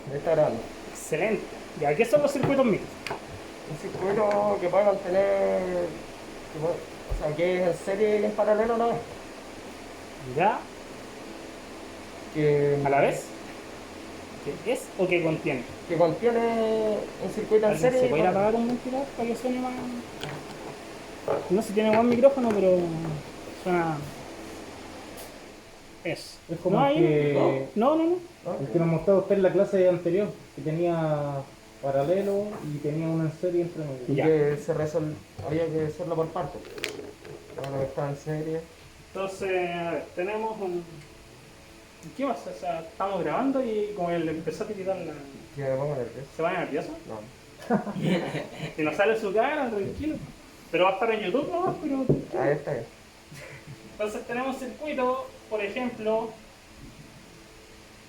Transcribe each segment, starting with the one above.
Ahí está grabando. Excelente. ¿Ya qué son los circuitos mixtos? Un circuito que puede mantener, o sea, que es en serie y en paralelo, ¿no? ¿Ya? Que, ¿A la vez? ¿Qué es o qué contiene? que contiene un circuito en ¿Alguien se serie y puede ir a paralelo. apagar un ventilador para que suene más? No sé si tiene buen micrófono, pero suena. Es. Es No, como el ahí no. que, No, no, no. ¿No? el que nos mostró usted en la clase anterior, que tenía paralelo y tenía una en serie entre medio. Y Ya. que había que hacerlo por partes. Bueno, que estaba en serie. Entonces, a ver, tenemos un. ¿Qué pasa? O sea, estamos grabando y como él empezó a tiritar la. Que me pongo nervioso. ¿Se va nervioso? No. Si no sale su cara, tranquilo. Pero va a estar en YouTube nomás, pero. Ahí está bien. Entonces tenemos circuito, por ejemplo,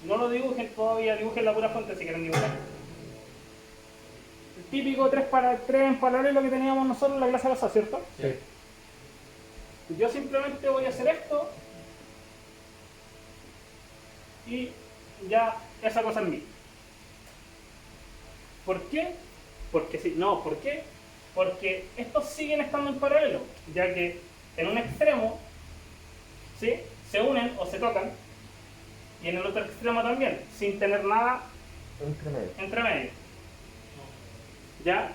no lo dibujen todavía, dibujen la pura fuente si quieren dibujar. El típico 3 para 3 en paralelo que teníamos nosotros en la clase pasada, ¿cierto? Sí. Yo simplemente voy a hacer esto y ya esa cosa es mía. ¿Por qué? Porque sí, no, ¿por qué? Porque estos siguen estando en paralelo, ya que en un extremo, ¿sí?, se unen o se tocan, y en el otro extremo también, sin tener nada Entre medio. entre medio. ¿Ya?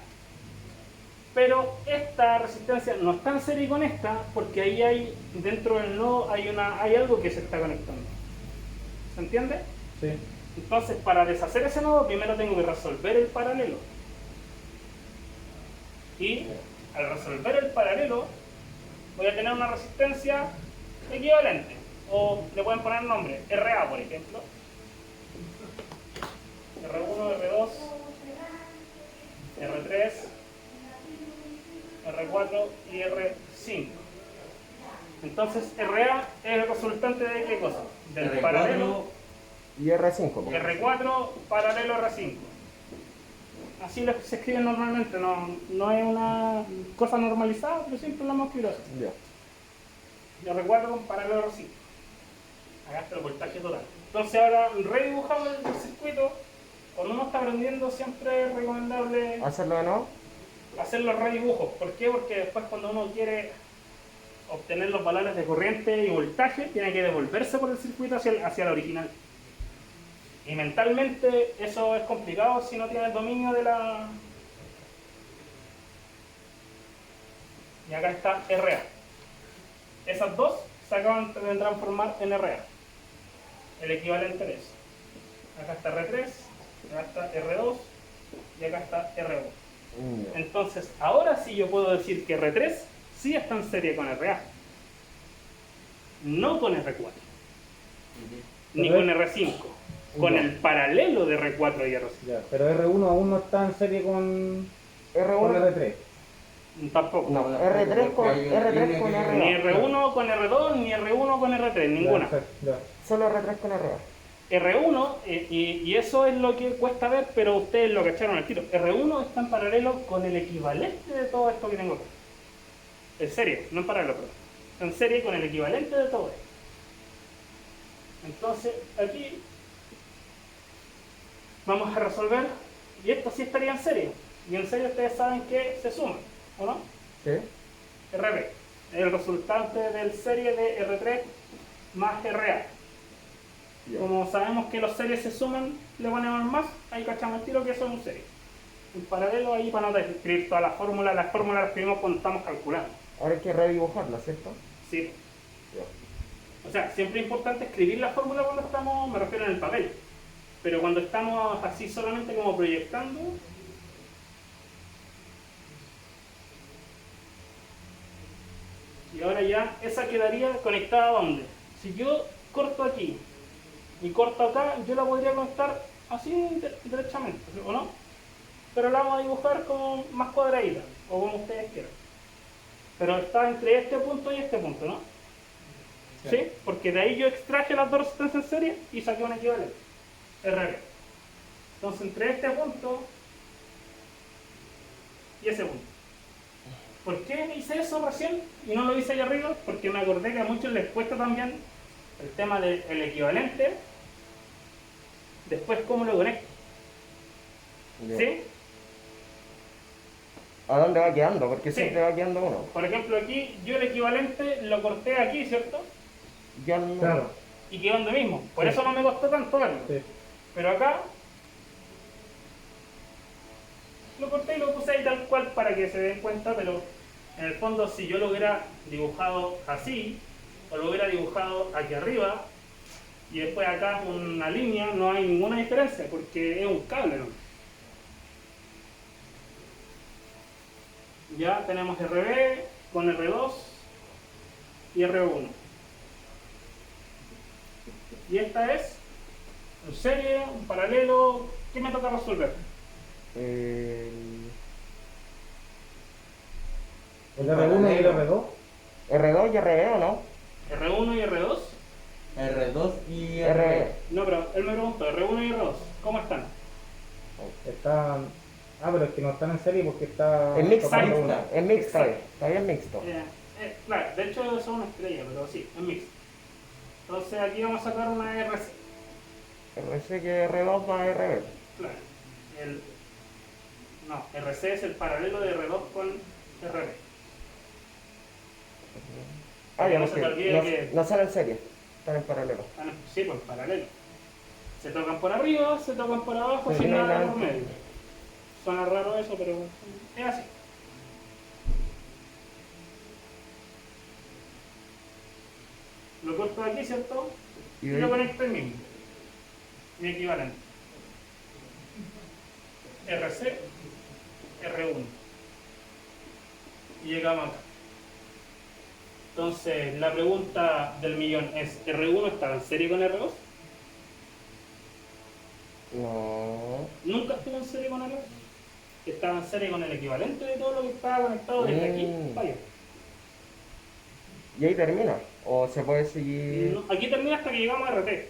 Pero esta resistencia no está en serie con esta, porque ahí hay, dentro del nodo hay algo que se está conectando. ¿Se entiende? Sí. Entonces, para deshacer ese nodo, primero tengo que resolver el paralelo. Y al resolver el paralelo, voy a tener una resistencia equivalente. O le pueden poner nombre, RA, por ejemplo. R1, R2, R3, R4 y R5. Entonces, RA es el resultante de qué cosa? Del R4. paralelo Y R5. po. R4 paralelo R5. Así se escribe normalmente, no es una cosa normalizada, pero siempre lo hemos escrito así. Ya. R4 con paralelo R5. Acá está el voltaje total. Entonces ahora redibujamos el circuito. Cuando uno está aprendiendo siempre es recomendable Hacerlo de nuevo. hacer los redibujos. ¿Por qué? Porque después cuando uno quiere obtener los valores de corriente y voltaje, tiene que devolverse por el circuito hacia el original. Y mentalmente eso es complicado si no tiene el dominio de la... Y acá está RA. Esas dos se acaban de transformar en RA. El equivalente de eso. Acá está R3, acá está R2 y acá está R1. Ya. Entonces, ahora sí yo puedo decir que R3 sí está en serie con RA. No con R4, ni con R5. Con Ya. el paralelo de R4 y R5. Ya. Pero R1 aún no está en serie con R1. R3. Tampoco. No, R3 con R3 con Ni R2. R1 con R2, ni R1 con R3, ninguna. Ya, perfecto, ya. Solo R3 con R2. R1, y eso es lo que cuesta ver, pero ustedes lo cacharon al tiro. R1 está en paralelo con el equivalente de todo esto que tengo acá. En serie, no en paralelo, pero está en serie con el equivalente de todo esto. Entonces, aquí vamos a resolver, y esto sí estaría en serie. Y en serie ustedes saben que se suman, ¿o no? ¿Sí? RB, el resultante del serie de R3 más RA. Ya. Como sabemos que los series se suman, le ponemos más, ahí cachamos el tiro que eso es un serie. En paralelo ahí para no escribir todas las fórmulas las escribimos cuando estamos calculando. Ahora hay que redibujarla, ¿cierto? Sí. Ya. O sea, siempre es importante escribir la fórmula cuando estamos, me refiero en el papel. Pero cuando estamos así solamente como proyectando, y ahora ya esa quedaría conectada a dónde. Si yo corto aquí y corto acá, yo la podría conectar así derechamente, ¿o no? Pero la vamos a dibujar como más cuadradita, o como ustedes quieran. Pero está entre este punto y este punto, ¿no? ¿Sí? Porque de ahí yo extraje las dos resistencias en serie y saqué un equivalente, RB. Entonces entre este punto y ese punto. ¿Por qué hice eso recién y no lo hice allá arriba? Porque me acordé que a muchos les cuesta también el tema del equivalente. Después, ¿cómo lo conecto? Ya. ¿Sí? ¿A dónde va quedando? Porque Sí. siempre va quedando uno. Por ejemplo, aquí yo el equivalente lo corté aquí, ¿cierto? Ya no. Claro. Y quedó donde mismo. Por Sí. eso no me costó tanto verlo. Sí. Pero acá lo corté y lo puse ahí tal cual para que se den cuenta, pero en el fondo si yo lo hubiera dibujado así, o lo hubiera dibujado aquí arriba, y después acá una línea, no hay ninguna diferencia, porque es un cable, ¿no? Ya tenemos RB con R2 y R1. Y esta es en serie, un paralelo. ¿Qué me toca resolver? El El R1 y el R2. R2 y RB, ¿o no? R1 y R2. R2 y RB. No, pero él me preguntó, R1 y R2, ¿cómo están? Están. Ah, pero es que no están en serie porque está. Es mixto, tocando mixta. uno. es mixto, Exacto. está bien mixto. Claro, de hecho son una estrella, pero sí, es mixto. Entonces aquí vamos a sacar una RC. RC que R2 más RB. Claro. No, RC es el paralelo de R2 con RB. Ah, ya No no se te olvide no, que- no salen en serie, están en paralelo. Ah, no, sí, pues paralelo. Se tocan por arriba, se tocan por abajo, Sí, sin no hay nada nada. por medio. Suena raro eso, pero es así. Lo corto aquí, ¿cierto? Y Y de lo ahí- conecto ahí mismo. Mi equivalente. RC, R1. Y llegamos acá. Entonces, la pregunta del millón es, ¿R1 estaba en serie con R2? No. Nunca estuvo en serie con R2. Estaba en serie con el equivalente de todo lo que estaba conectado desde aquí para allá. Y ahí termina. O se puede seguir. No, aquí termina hasta que llegamos a RT.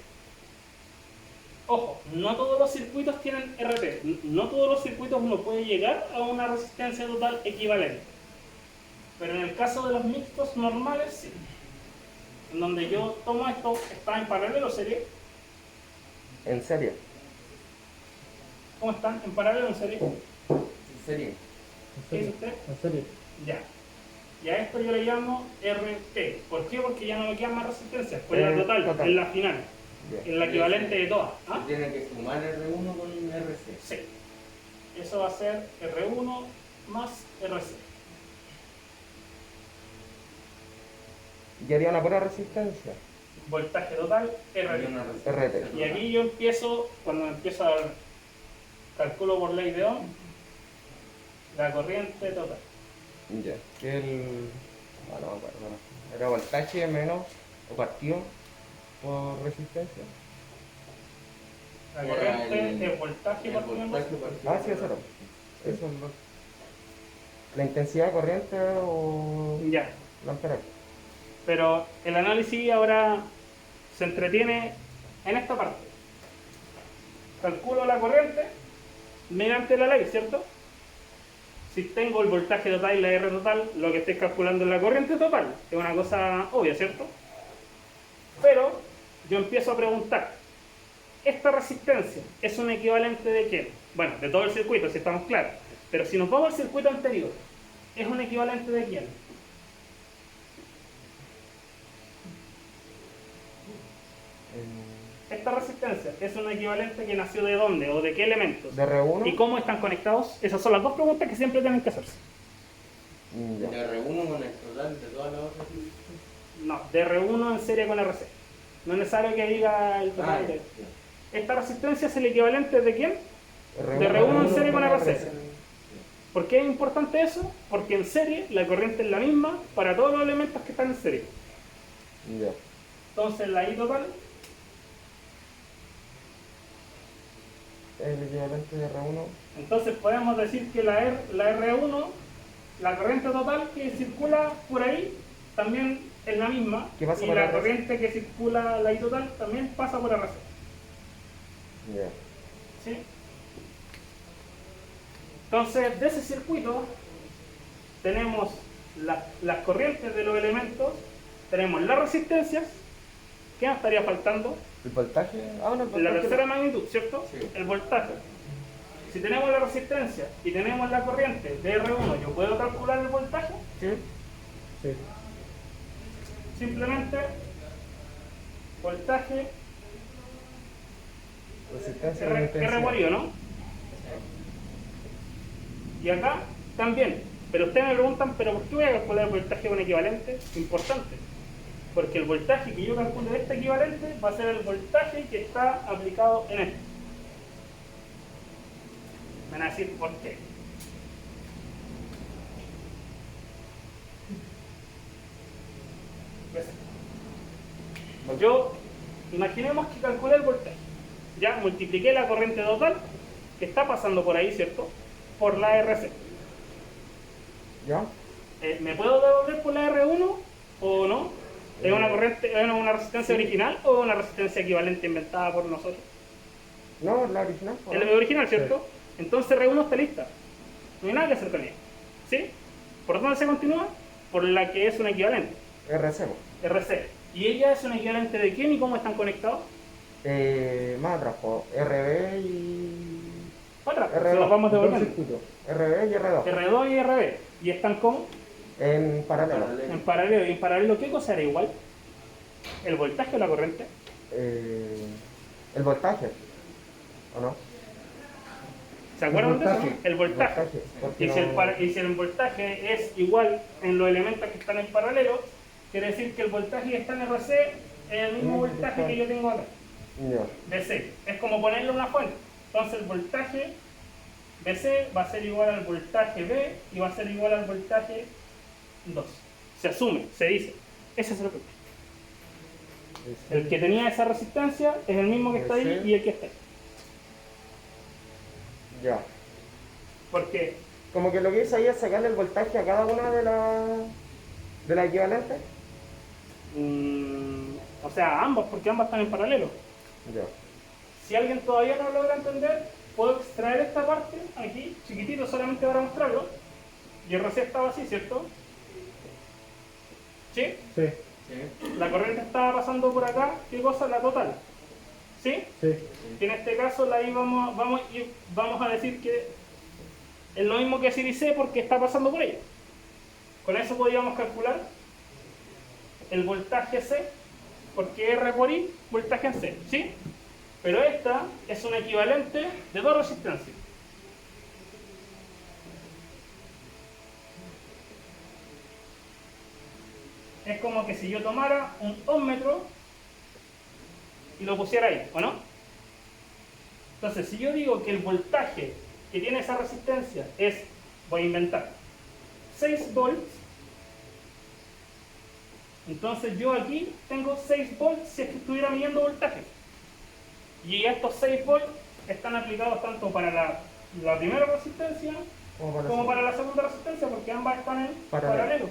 Ojo, no todos los circuitos tienen RT. No todos los circuitos uno puede llegar a una resistencia total equivalente. Pero en el caso de los mixtos normales, sí. En donde yo tomo esto, está en paralelo serie. En serie. ¿Cómo están? ¿En paralelo en serie? en serie. En ¿Qué dice serie. usted? En serie. Ya. Y a esto yo le llamo RT. ¿Por qué? Porque ya no me quedan más resistencias. Pues la total, Total. es la final. Ya. Es la equivalente de todas. ¿Ah? Tiene que sumar R1 con RC. Sí. Eso va a ser R1 más RC. Y haría una pura resistencia. Voltaje total, Y RT. una resistencia RT. Y aquí yo empiezo, cuando empiezo a calculo por ley de Ohm, la corriente total. Ya. Que el. Ah, no me acuerdo. No. Era voltaje menos o partido por resistencia. La Era corriente el- es voltaje el por tiempo. voltaje partido Ah, sí, eso era. Eso es lo. La intensidad de corriente o Ya. la amperaje. Pero el análisis ahora se entretiene en esta parte. Calculo la corriente mediante la ley, ¿cierto? Si tengo el voltaje total y la R total, lo que estoy calculando es la corriente total. Es una cosa obvia, ¿cierto? Pero yo empiezo a preguntar, ¿esta resistencia es un equivalente de qué? Bueno, de todo el circuito, si estamos claros. Pero si nos vamos al circuito anterior, ¿es un equivalente de quién? Esta resistencia es un equivalente que nació de dónde o de qué elementos. De R1. ¿Y cómo están conectados? Esas son las dos preguntas que siempre tienen que hacerse. Ya. R1 con el total de todas las otras. No, de R1 en serie con RC. No es necesario que diga el Ah, total de... ya. ¿Esta resistencia es el equivalente de quién? R1 De R1 en serie con RC. RC. ¿Por qué es importante eso? Porque en serie la corriente es la misma para todos los elementos que están en serie. Ya. Entonces la I total El equivalente de R1. entonces podemos decir que la R1, la corriente total que circula por ahí, también es la misma. ¿Qué pasa Y por la RC? corriente que circula la I total también pasa por RC. Ya. ¿Sí? Entonces, de ese circuito tenemos las corrientes de los elementos, tenemos las resistencias. ¿Qué nos estaría faltando? ¿El voltaje? Ah, no, el La voltaje. tercera magnitud, ¿cierto? Sí. El voltaje. si tenemos la resistencia y tenemos la corriente de R1, ¿yo puedo calcular el voltaje? Sí. Sí. Simplemente voltaje Resistencia R, y intensidad. R por I, ¿no? Y acá también. Pero ustedes me preguntan, ¿pero por qué voy a calcular el voltaje con equivalente? Importante. Porque el voltaje que yo calculo de este equivalente va a ser el voltaje que está aplicado en este. Me van a decir por qué. Yo, imaginemos que calculé el voltaje. Ya multipliqué la corriente total que está pasando por ahí, ¿cierto? Por la RC. ¿Ya? ¿Me puedo devolver por la R1 o no? ¿Es una corriente, es una resistencia original o una resistencia equivalente inventada por nosotros? No, la original. ¿o no? Es original, ¿cierto? Entonces R1 está lista. No hay nada que hacer con ella. ¿Sí? ¿Por dónde se continúa? Por la que es una equivalente, RC. RC. ¿Y ella es una equivalente de quién y cómo están conectados? Más atrás, RB y. Otra, R2. se los vamos Dos devolviendo. circuitos. RB y R2. R2 y RB. Y están con En paralelo. en paralelo. ¿Y en paralelo qué cosa era igual? ¿El voltaje o la corriente? El voltaje. ¿O no? ¿Se acuerdan de eso? voltaje. ¿No? El voltaje. Porque Y si, no- y si el voltaje es igual en los elementos que están en paralelo, quiere decir que el voltaje que está en RC es el mismo voltaje que yo tengo acá, Ya. DC. Es como ponerle una fuente. Entonces el voltaje DC va a ser igual al voltaje B y va a ser igual al voltaje 2. Se asume, se dice. Ese es el voltaje. El que tenía esa resistencia es el mismo que está ahí y el que está ahí. Ya. Porque Como que lo que hice ahí es sacarle el voltaje a cada una de las equivalentes. o sea, ambos, porque ambas están en paralelo. Ya. Si alguien todavía no lo logra entender, puedo extraer esta parte aquí, chiquitito, solamente para mostrarlo. Y el RC estaba así, ¿cierto? ¿Sí? Sí, Sí. La corriente estaba pasando por acá, ¿qué cosa? La total. ¿Sí? sí. Y en este caso la vamos a decir que es lo mismo que decir IC porque está pasando por ella. Con eso podríamos calcular el voltaje C, porque R por I, voltaje en C, ¿sí? Pero esta es un equivalente de dos resistencias. Es como que si yo tomara un ohmmetro y lo pusiera ahí, ¿o no? Entonces, si yo digo que el voltaje que tiene esa resistencia es, voy a inventar, 6 volts, entonces yo aquí tengo 6 volts si es que estuviera midiendo voltaje. Y estos 6 volts están aplicados tanto para la primera resistencia como para la segunda resistencia, porque ambas están en paralelo.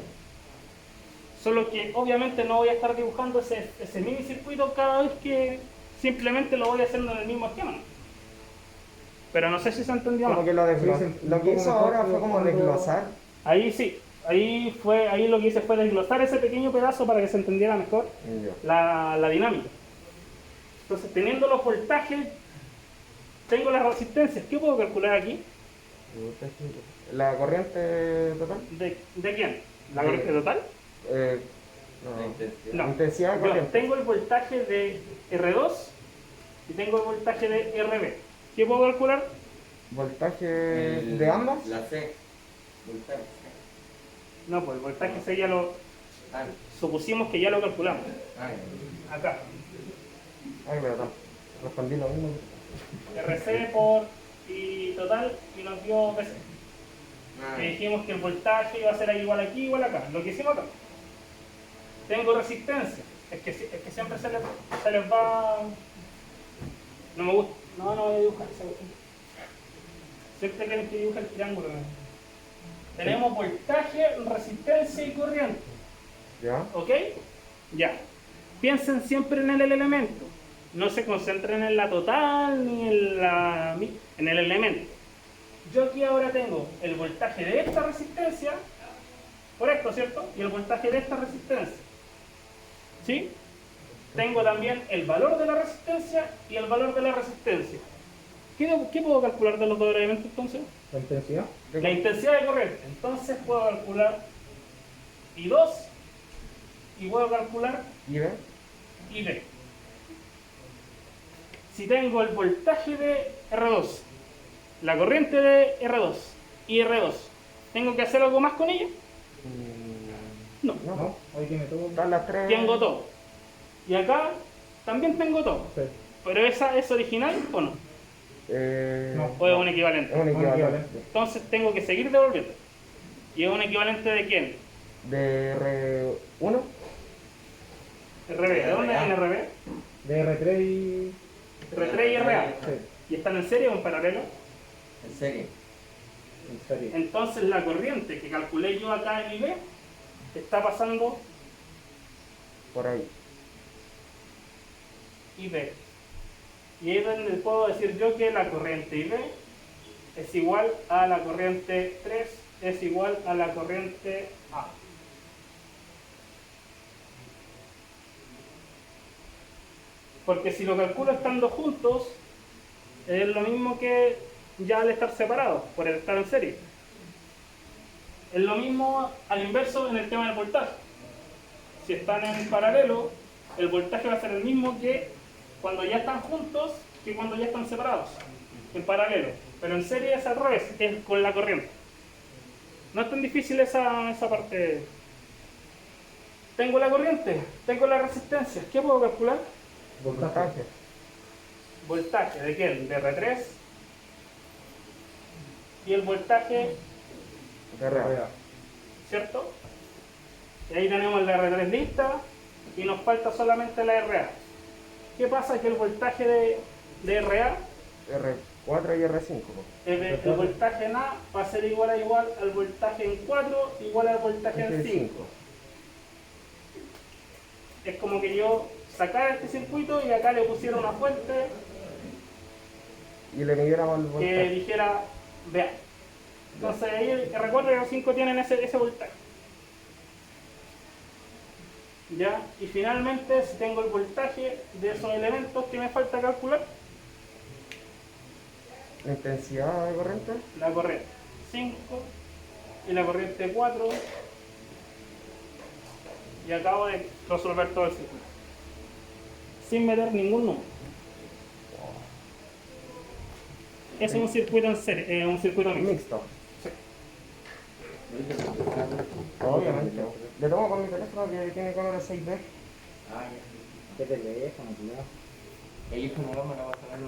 Solo que obviamente no voy a estar dibujando ese mini circuito cada vez que simplemente lo voy haciendo en el mismo esquema. Pero no sé si se entendió Como más. que lo que hizo ahora fue como desglosar. Ahí sí, ahí lo que hice fue desglosar ese pequeño pedazo para que se entendiera mejor Ya. la dinámica. Entonces, teniendo los voltajes, tengo las resistencias. ¿Qué puedo calcular aquí? La corriente total. ¿De quién? ¿La corriente total? La No. intensidad. No. Intensidad de Yo corriente. tengo el voltaje de R2 y tengo el voltaje de RB. ¿Qué puedo calcular? Voltaje El- de ambas. La C. Voltaje. No, pues el voltaje C ya lo Ah, supusimos que ya lo calculamos. ya. Acá. Ay, verdad. Respondí lo mismo. RC por y total y nos dio BC. Ah, Que dijimos que el voltaje iba a ser igual aquí, igual acá. Lo que hicimos acá. Tengo resistencia. Es que siempre se les va. No me gusta. No voy a dibujar esa cuestión. Siempre quieren que dibuje el triángulo. ¿no? Tenemos voltaje, resistencia y corriente. ¿Ya? ¿Ok? Ya. Piensen siempre en el elemento. No se concentren en la total ni en el elemento. Yo aquí ahora tengo el voltaje de esta resistencia, por esto, ¿cierto? Y el voltaje de esta resistencia. ¿Sí? Tengo también el valor de la resistencia y el valor de la resistencia. ¿Qué puedo calcular de los dos elementos entonces? La intensidad. La intensidad de corriente. Entonces puedo calcular I2 y puedo calcular ¿Y ve? ID. Si tengo el voltaje de R2, la corriente de R2 y R2, ¿tengo que hacer algo más con ella? No. No, No, ahí tiene todo. están las tres. Tengo todo. Y acá también tengo todo. Sí. ¿Pero esa es original o no? No. ¿O es un equivalente? Es un Un equivalente. equivalente. Entonces tengo que seguir devolviendo. ¿Y es un equivalente de quién? De R1. RB. ¿De dónde viene RB? De R3 y... R3 y RA. Sí, ¿Y están en serie o en paralelo? En serie. en serie. Entonces la corriente que calculé yo acá en IB está pasando Por ahí. IB. Y ahí es donde puedo decir yo que la corriente IB es igual a la corriente 3 es igual a la corriente A. Porque si lo calculo estando juntos, es lo mismo que ya al estar separados, por el estar en serie. Es lo mismo al inverso en el tema del voltaje. Si están en paralelo, el voltaje va a ser el mismo que cuando ya están juntos que cuando ya están separados, en paralelo. Pero en serie es al revés, es con la corriente. No es tan difícil esa parte. Tengo la corriente, tengo la resistencia. ¿Qué puedo calcular? Voltaje. Voltaje, ¿de quién? De R3. Y el voltaje, De R. ¿cierto? Y ahí tenemos la R3 lista y nos falta solamente la RA. ¿Qué pasa? Que el voltaje de RA, R4 y R5. el voltaje en A va a ser igual al voltaje en 4 igual al voltaje en 5. Es como que yo sacara este circuito y acá le pusiera una fuente Y le midiéramos el que voltaje. dijera vea. Entonces ahí el R4 y R5 tienen ese voltaje. ¿Ya? Y finalmente, si tengo el voltaje de esos elementos que me falta calcular, La intensidad de corriente. la corriente 5 y la corriente 4, y acabo de resolver todo el circuito sin meter ningún número. Es un circuito en serie, un circuito mixto. Mixto. Obviamente. Le tomo con mi teléfono que tiene cámara 6D. Ah, ya. ¿Qué teléfono, cuidado? Ellos como no me la pasan.